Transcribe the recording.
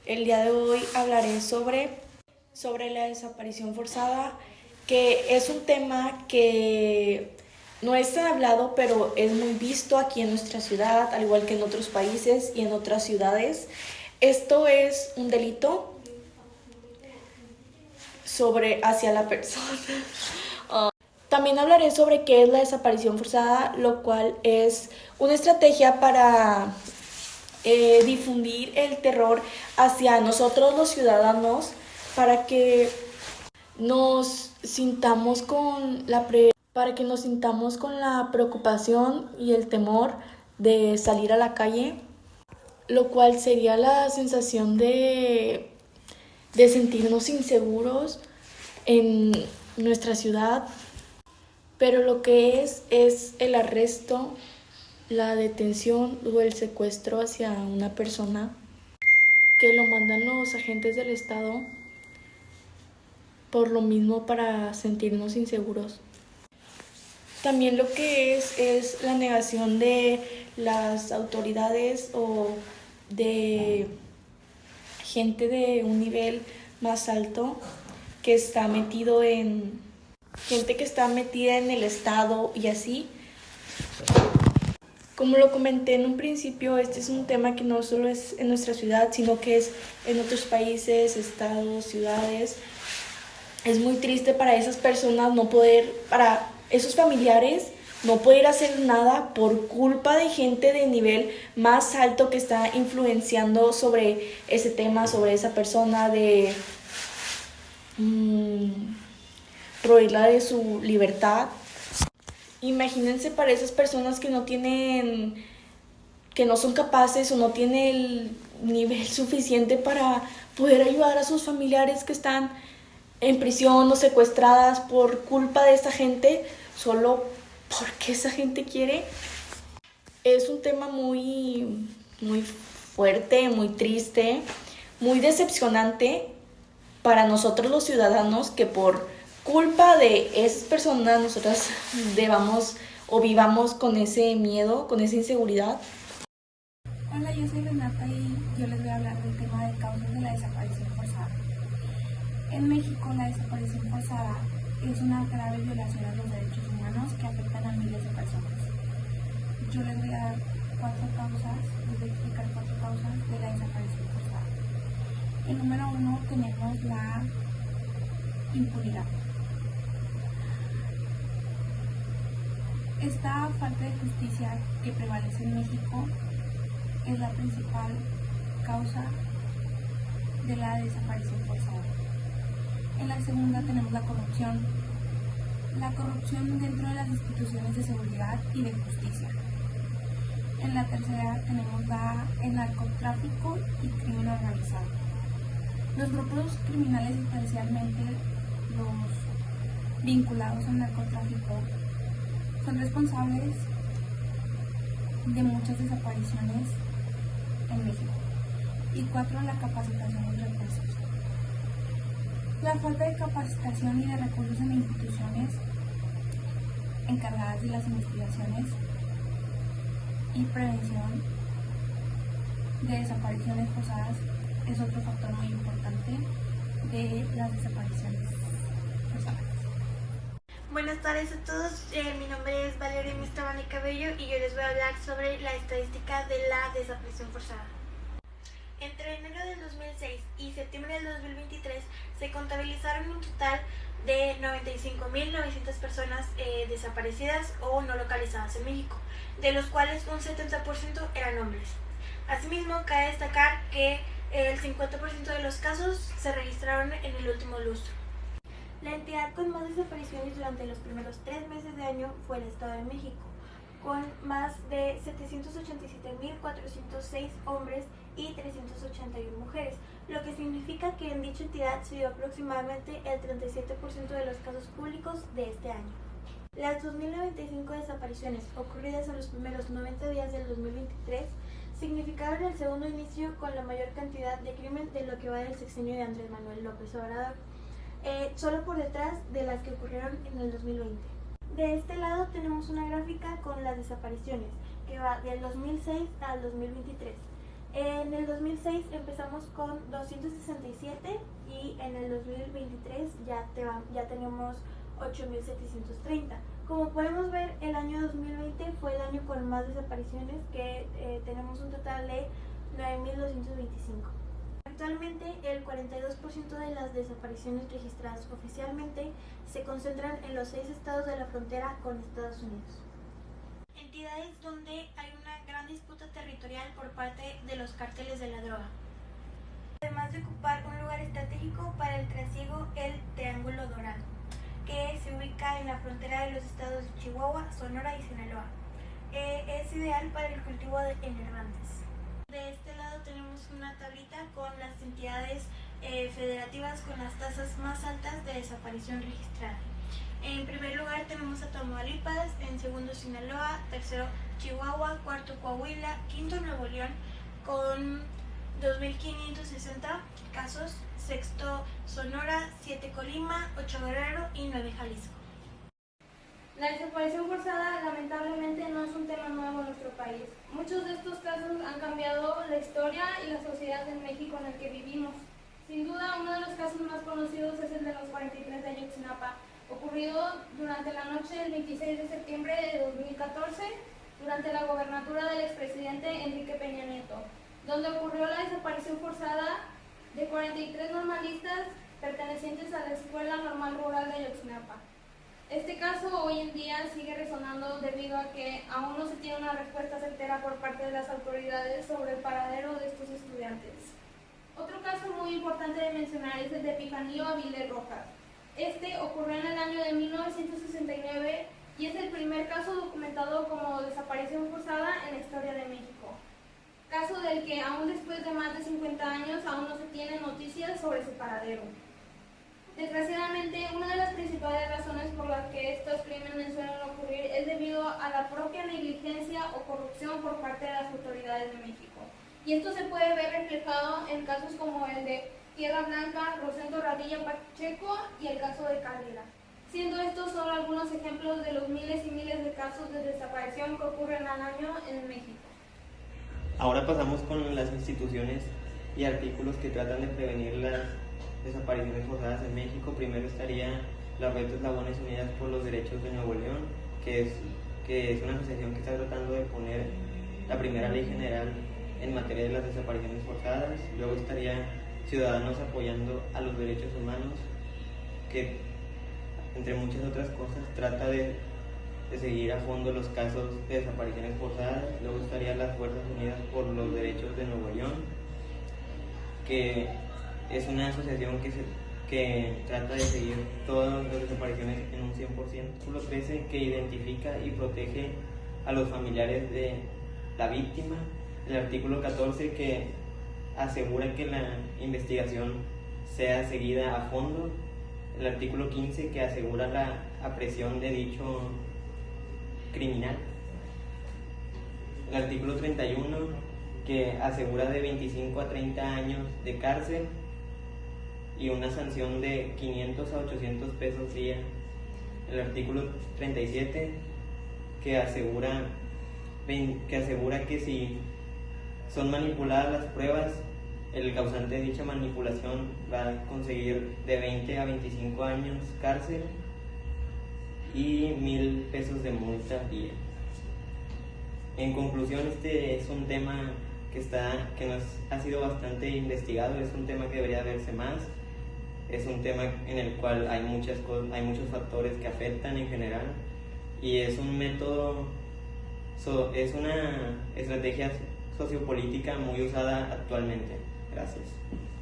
El día de hoy hablaré sobre la desaparición forzada, que es un tema que no es tan hablado, pero es muy visto aquí en nuestra ciudad, al igual que en otros países y en otras ciudades. Esto es un delito hacia la persona. También hablaré sobre qué es la desaparición forzada, lo cual es una estrategia para difundir el terror hacia nosotros los ciudadanos, para que nos sintamos para que nos sintamos con la preocupación y el temor de salir a la calle, lo cual sería la sensación de sentirnos inseguros en nuestra ciudad. Pero lo que es el arresto, la detención o el secuestro hacia una persona que lo mandan los agentes del Estado por lo mismo, para sentirnos inseguros. También lo que es la negación de las autoridades o de gente de un nivel más alto que está metido en gente que está metida en el Estado y así. Como lo comenté en un principio, este es un tema que no solo es en nuestra ciudad, sino que es en otros países, estados, ciudades. Es muy triste para esas personas para esos familiares, no poder hacer nada por culpa de gente de nivel más alto que está influenciando sobre ese tema, sobre esa persona, de robarla de su libertad. Imagínense para esas personas que no son capaces o no tienen el nivel suficiente para poder ayudar a sus familiares que están en prisión o secuestradas por culpa de esta gente, solo porque esa gente quiere. Es un tema muy fuerte, muy triste, muy decepcionante para nosotros los ciudadanos, que por culpa de esas personas nosotras debamos o vivamos con ese miedo, con esa inseguridad. Hola, yo soy Renata y yo les voy a hablar del tema de causas de la desaparición forzada. En México, la desaparición forzada es una grave violación a los derechos humanos que afectan a miles de personas. Yo les voy a dar les voy a explicar cuatro causas de la desaparición forzada. El número uno, tenemos la impunidad. Esta falta de justicia que prevalece en México es la principal causa de la desaparición forzada. En la segunda tenemos la corrupción. La corrupción dentro de las instituciones de seguridad y de justicia. En la tercera tenemos el narcotráfico y crimen organizado. Los grupos criminales, especialmente los vinculados al narcotráfico, son responsables de muchas desapariciones en México. Y cuatro, la capacitación y recursos. La falta de capacitación y de recursos en instituciones encargadas de las investigaciones y prevención de desapariciones forzadas es otro factor muy importante de las desapariciones forzadas. Buenas tardes a todos, mi nombre es Valeria Mistabani Cabello y yo les voy a hablar sobre la estadística de la desaparición forzada. Entre enero del 2006 y septiembre del 2023 se contabilizaron un total de 95.900 personas desaparecidas o no localizadas en México, de los cuales un 70% eran hombres. Asimismo, cabe destacar que el 50% de los casos se registraron en el último lustro. La entidad con más desapariciones durante los primeros 3 meses de año fue el Estado de México, con más de 787.406 hombres y 381 mujeres, lo que significa que en dicha entidad se dio aproximadamente el 37% de los casos públicos de este año. Las 2.095 desapariciones ocurridas en los primeros 90 días del 2023 significaron el segundo inicio con la mayor cantidad de crimen de lo que va del sexenio de Andrés Manuel López Obrador, solo por detrás de las que ocurrieron en el 2020. De este lado tenemos una gráfica con las desapariciones, que va del 2006 al 2023. En el 2006 empezamos con 267 y en el 2023 ya tenemos 8.730. Como podemos ver, el año 2020 fue el año con más desapariciones, que tenemos un total de 9.225. Actualmente, el 42% de las desapariciones registradas oficialmente se concentran en los 6 estados de la frontera con Estados Unidos. Entidades donde hay una gran disputa territorial por parte de los cárteles de la droga. Además de ocupar un lugar estratégico para el trasiego, el Triángulo Dorado, que se ubica en la frontera de los estados de Chihuahua, Sonora y Sinaloa. Es ideal para el cultivo de enervantes. De este lado tenemos una tablita con las entidades federativas con las tasas más altas de desaparición registrada. En primer lugar tenemos a Tamaulipas, en segundo Sinaloa, tercero Chihuahua, cuarto Coahuila, quinto Nuevo León con 2.560 casos, sexto Sonora, 7 Colima, 8 Guerrero y 9 Jalisco. La desaparición forzada lamentablemente no es un tema nuevo en nuestro país. Muchos de estos casos han cambiado la historia y la sociedad en México en el que vivimos. Sin duda, uno de los casos más conocidos es el de los 43 de Ayotzinapa, ocurrido durante la noche del 26 de septiembre de 2014, durante la gobernatura del expresidente Enrique Peña Nieto, donde ocurrió la desaparición forzada de 43 normalistas pertenecientes a la Escuela Normal Rural de Ayotzinapa. Este caso hoy en día sigue resonando debido a que aún no se tiene una respuesta certera por parte de las autoridades sobre el paradero de estos estudiantes. Otro caso muy importante de mencionar es el de Epifanio Avilés Rojas. Este ocurrió en el año de 1969 y es el primer caso documentado como desaparición forzada en la historia de México. Caso del que aún después de más de 50 años aún no se tienen noticias sobre su paradero. Desgraciadamente, una de las principales razones por las que estos crímenes suelen ocurrir es debido a la propia negligencia o corrupción por parte de las autoridades de México. Y esto se puede ver reflejado en casos como el de Tierra Blanca, Rosendo Radilla Pacheco y el caso de Caldera, siendo estos solo algunos ejemplos de los miles y miles de casos de desaparición que ocurren al año en México. Ahora pasamos con las instituciones y artículos que tratan de prevenir las desapariciones forzadas en México. Primero estaría la Red de Eslabones Unidas por los Derechos de Nuevo León, que es una asociación que está tratando de poner la primera ley general en materia de las desapariciones forzadas. Luego estaría Ciudadanos Apoyando a los Derechos Humanos, que entre muchas otras cosas trata de seguir a fondo los casos de desapariciones forzadas. Luego estaría las Fuerzas Unidas por los Derechos de Nuevo León, que es una asociación que trata de seguir todas las desapariciones en un 100%. Artículo 13, que identifica y protege a los familiares de la víctima. El artículo 14, que asegura que la investigación sea seguida a fondo. El artículo 15, que asegura la aprehensión de dicho criminal. El artículo 31, que asegura de 25 a 30 años de cárcel y una sanción de 500 a 800 pesos día. El artículo 37, que asegura que si son manipuladas las pruebas, el causante de dicha manipulación va a conseguir de 20 a 25 años cárcel y 1,000 pesos de multa día. En conclusión, este es un tema que nos ha sido bastante investigado, es un tema que debería verse más, es un tema en el cual hay muchos factores que afectan en general y es un método, es una estrategia sociopolítica muy usada actualmente. Gracias.